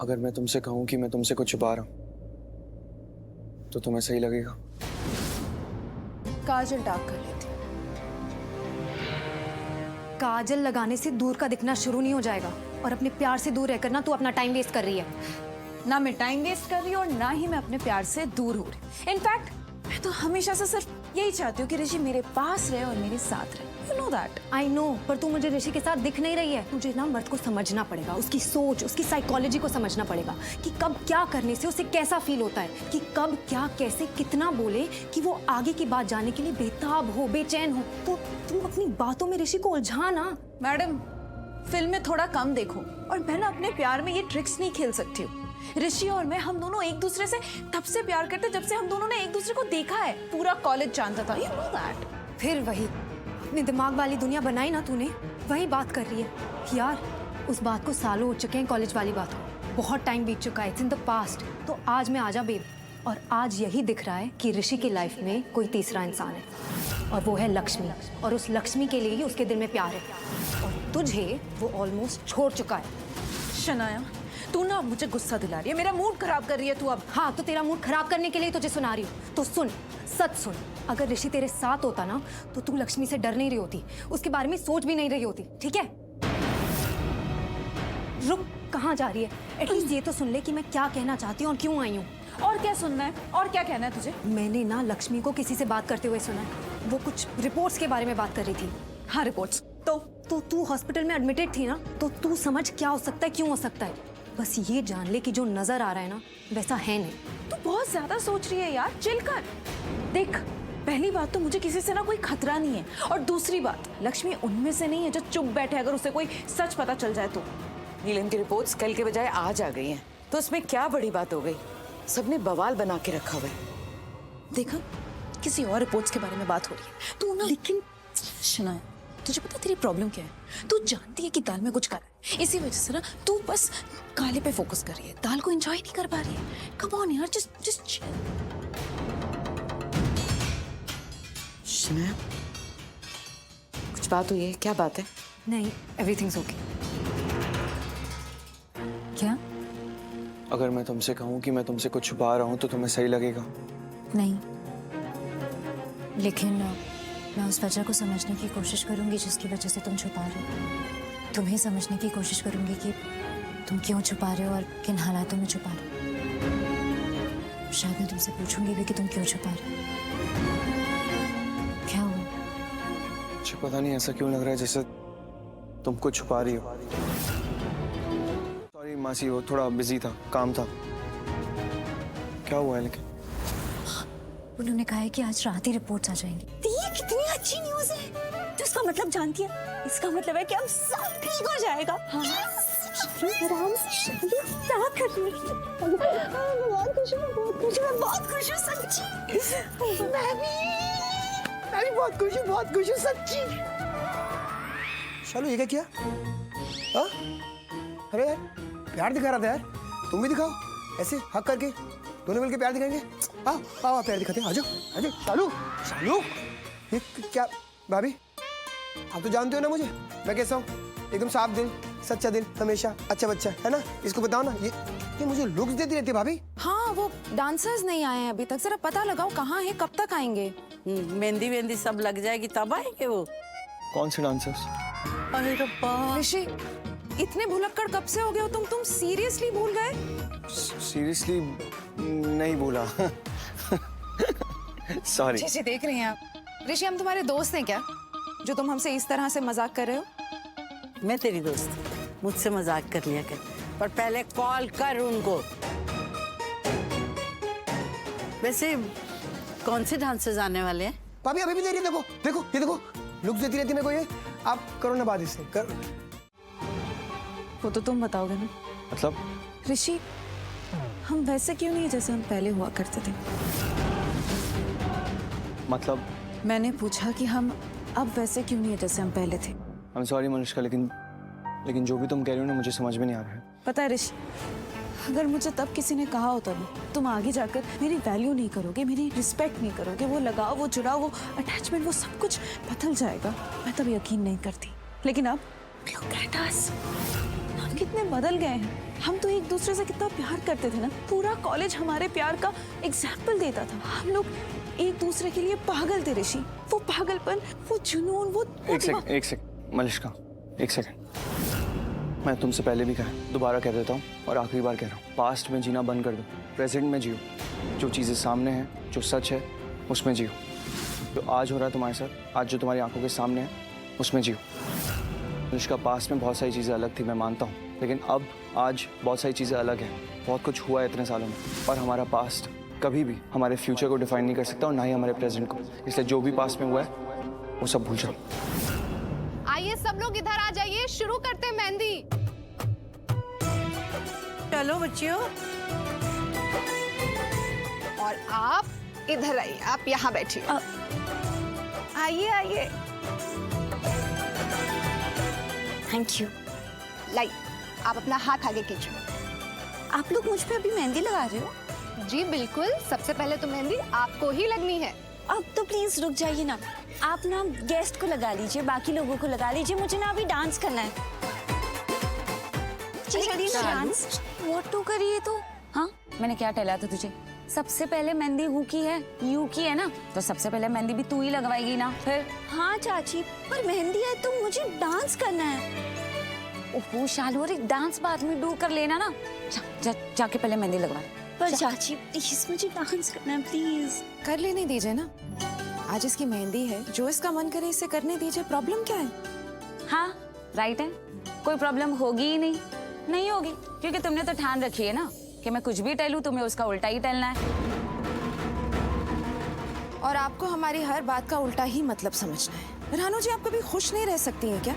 अगर मैं तुमसे कहूं कि मैं तुमसे कुछ छुपा रहा हूं तो तुम्हें सही लगेगा? काजल डार्क कर लेती। काजल लगाने से दूर का दिखना शुरू नहीं हो जाएगा और अपने प्यार से दूर रहकर ना तू अपना टाइम वेस्ट कर रही है। ना मैं टाइम वेस्ट कर रही हूँ और ना ही मैं अपने प्यार से दूर हो रही। इनफैक्ट मैं तो हमेशा से सिर्फ यही चाहती हूँ कि ऋषि मेरे पास रहे और मेरे साथ रहे। You know that. I know, पर तू मुझे ऋषि के साथ दिख नहीं रही है। मुझे ना मर्द को समझना पड़ेगा, उसकी सोच, उसकी साइकोलॉजी को समझना पड़ेगा कि कब क्या करने से उसे कैसा फील होता है, कि कब क्या कैसे कितना बोले कि वो आगे की बात जानने के लिए बेताब हो, बेचैन हो। तो तू अपनी बातों में ऋषि को उलझा ना। मैडम, फिल्में थोड़ा कम देखो और मैं ना अपने प्यार में ये ट्रिक्स नहीं खेल सकती हूँ। ऋषि और मैं, हम दोनों एक दूसरे से तब से प्यार करते जब से हम दोनों ने एक दूसरे को देखा है। पूरा कॉलेज जानता था। You know that. फिर वही अपने दिमाग वाली दुनिया बनाई ना तूने, वही बात कर रही है। यार, उस बात को सालों हो चुके हैं, कॉलेज वाली बात को। बहुत टाइम बीत चुका है, इट्स इन द पास्ट। तो आज में आजा बेब। और आज यही दिख रहा है कि ऋषि की लाइफ में कोई तीसरा इंसान है और वो है लक्ष्मी। और उस लक्ष्मी के लिए ही उसके दिल में प्यार है और तुझे वो ऑलमोस्ट छोड़ चुका है। शनाया, तू ना मुझे गुस्सा दिला रही है, मेरा मूड खराब कर रही है तू अब। हाँ, तो तेरा मूड खराब करने के लिए तुझे सुना रही हूँ। तो सुन, सच सुन। अगर ऋषि तेरे साथ होता ना तो तू लक्ष्मी से डर नहीं रही होती, उसके बारे में सोच भी नहीं रही होती, ठीक है? रुक, कहाँ जा रही है? एटलीस्ट ये तो सुन ले कि मैं क्या कहना चाहती हूँ और क्यों आई हूँ। और क्या सुनना है? और क्या कहना है तुझे? मैंने ना लक्ष्मी को किसी से बात करते हुए सुना है। वो कुछ रिपोर्ट्स के बारे में बात कर रही थी। हाँ, रिपोर्ट्स। तो तू हॉस्पिटल में एडमिटेड थी ना, तो तू समझ क्या हो सकता है, क्यों हो सकता है। बस ये जान ले कि जो नजर आ रहा है ना वैसा है नहीं। तू बहुत ज्यादा सोच रही है यार, चिल कर। देख, पहली बात तो मुझे किसी से ना कोई खतरा नहीं है, और दूसरी बात, लक्ष्मी उनमें से नहीं है जो चुप बैठे अगर उसे कोई सच पता चल जाए तो। नीलम की रिपोर्ट्स कल के बजाय आज आ गई हैं, तो उसमें क्या बड़ी बात हो गई? सबने बवाल बना के रखा हुआ है। देखा, किसी और रिपोर्ट्स के बारे में बात हो रही है। तू ना, लेकिन शनाया, तुझे पता तेरी प्रॉब्लम क्या है? तू जानती है कि दाल में कुछ काला है, इसी वजह से ना तू बस काले पे फोकस कर रही है, दाल को एंजॉय नहीं कर पा रही है। कम ऑन यार, जस्ट शनाया, कुछ बात हुई है? क्या बात है? नहीं, एवरीथिंग्स ओके। क्या? अगर मैं तुमसे कहूं कि मैं तुमसे कुछ छुपा रहा हूं तो तुम्हें सही लगेगा? नहीं, लेकिन मैं उस वजह को समझने की कोशिश करूंगी जिसकी वजह से तुम छुपा रहे हो। तुम्हें समझने की कोशिश करूंगी कि तुम क्यों छुपा रहे हो और किन हालातों में छुपा रहे हो। शायद मैं तुमसे पूछूंगी भी कि तुम क्यों छुपा रहे हो। क्या हुआ? मुझे पता नहीं ऐसा क्यों लग रहा है जैसे तुम कुछ छुपा रही हो। सॉरी मासी, वो थोड़ा बिजी था, काम था। क्या हुआ है? लेकिन उन्होंने कहा है कि आज रात ही रिपोर्ट्स आ जाएंगी। ये कितनी अच्छी न्यूज़ है। तो इसका मतलब जानती है? इसका मतलब है कि हम सब ठीक हो जाएगा। हाँ। आराम से क्या कर रही है? बहुत खुश हूँ, बहुत खुश हूँ, मैं बहुत खुश हूँ सच्ची। मैं भी बहुत खुश हूँ, बहुत खुश हूँ सच्ची। चलो, ये क्या किया? हाँ? अरे यार, प्यार दिखा रहा था यार, तुम भी दिखाओ ऐसे हक करके, दोनों मिलके प्यार दिखाएंगे। आओ आओ, प्यार दिखाते हैं। आजो आजो। शालू शालू, ये क्या भाभी, आप तो जानते हो ना मुझे, मैं कैसा हूँ? एकदम साफ दिल, सच्चा दिल, हमेशा अच्छा बच्चा, है ना? इसको बताओ ना, ये मुझे लुक्स देती रहती है भाभी। हाँ, वो डांसर्स नहीं आए हैं अभी तक, जरा पता लगाओ कहाँ है, कब तक आएंगे। मेहंदी वेंदी सब लग जाएगी तब आएंगे वो। कौन से डांसर्स? अरे रब्बा, ऋषि, इतने भुलक्कड़ कब से हो गए हो तुम सीरियसली भूल गए? सीरियसली नहीं भूला। सॉरी। जी देख रही हैं आप। ऋषि, हम तुम्हारे दोस्त हैं क्या, जो तुम हमसे इस तरह से मजाक कर रहे हो? मैं तेरी दोस्त, मुझसे मजाक कर लिया कर, पर पहले कॉल कर उनको। वैसे कौन से डांसर्स आने वाले हैं? भाभी अभी भी दे रही है, देखो देखो, ये देखो, लुक्स देती रहती है मेरे को ये। आप करो ना बात इससे, कर। वो तो तुम बताओगे ना। मतलब? ऋषि, हम वैसे क्यों नहीं जैसे हम पहले हुआ करते थे? मतलब? मैंने पूछा कि हम अब वैसे क्यों नहीं है जैसे हम पहले थे। आई एम सॉरी मनुष्का, लेकिन जो भी तुम कह रही हो ना मुझे समझ में नहीं आ रहा है। पता है ऋषि, अगर मुझे तब किसी ने कहा होता ना, तुम आगे जाकर मेरी वैल्यू नहीं करोगे, मेरी रिस्पेक्ट नहीं करोगे, वो लगाव, वो जुड़ाव, वो अटैचमेंट, वो सब कुछ बदल जाएगा, मैं तब यकीन नहीं करती। लेकिन अब look at us. None कितने बदल गए हैं। हम तो एक दूसरे से कितना प्यार करते थे ना, पूरा कॉलेज हमारे प्यार का एग्जाम्पल देता था। हम लोग एक दूसरे के लिए पागल थे ऋषि। वो पागलपन, वो जुनून, वो एक सेकंड मलिष्का, एक सेकंड। मैं तुमसे पहले भी कहा, दोबारा कह देता हूँ और आखिरी बार कह रहा हूँ, पास्ट में जीना बंद कर दो, प्रेजेंट में जियो। जो चीज़ें सामने हैं, जो सच है, उसमें जियो। जो आज हो रहा है तुम्हारे साथ, आज जो तुम्हारी आंखों के सामने है, उसमें जियो। अनुष्का, पास्ट में बहुत सारी चीज़ें अलग थी, मैं मानता हूँ, लेकिन अब आज बहुत सारी चीज़ें अलग हैं। बहुत कुछ हुआ है इतने सालों में, और हमारा पास्ट कभी भी हमारे फ्यूचर को डिफाइन नहीं कर सकता और ना ही हमारे प्रेजेंट को। इसलिए जो भी पास्ट में हुआ है वो सब भूल जाओ। आइए सब लोग इधर आ जाइए, शुरू करते हैं मेहंदी। चलो बच्चियों, और आप इधर आइए, आप यहाँ बैठिए। आइए आइए। Thank you. लाई, आप अपना हाथ आगे कीजिए। आप लोग मुझ पे अभी मेहंदी लगा रहे हो? जी बिल्कुल, सबसे पहले तो मेहंदी आपको ही लगनी है। अब तो प्लीज रुक जाइए ना। आप ना गेस्ट को लगा लीजिए, बाकी लोगों को लगा लीजिए। मुझे ना अभी डांस करना है। डांस व्हाट टू करिए तो? हाँ, मैंने क्या टहला था तुझे? सबसे पहले मेहंदी हु की है, यू की है ना, तो सबसे पहले मेहंदी भी तू ही लगवाएगी ना फिर। हाँ चाची, पर मेहंदी है तो मुझे डांस करना है। ओहो शालू, अरे डांस बाद में डू कर लेना ना। जाके पहले मेहंदी लगवा। पर चाची प्लीज मुझे डांस करना है, प्लीज। कर लेने दीजिए ना, आज इसकी मेहंदी है, जो इसका मन करे इसे करने दीजिए। प्रॉब्लम क्या है? हाँ राइट है, कोई प्रॉब्लम होगी ही नहीं। नहीं होगी, क्योंकि तुमने तो ठान रखी है ना कि मैं कुछ भी टहलूं, तुम्हें उसका उल्टा ही टहलना है। और आपको हमारी हर बात का उल्टा ही मतलब समझना है। रानू जी, आप कभी खुश नहीं रह सकती हैं क्या?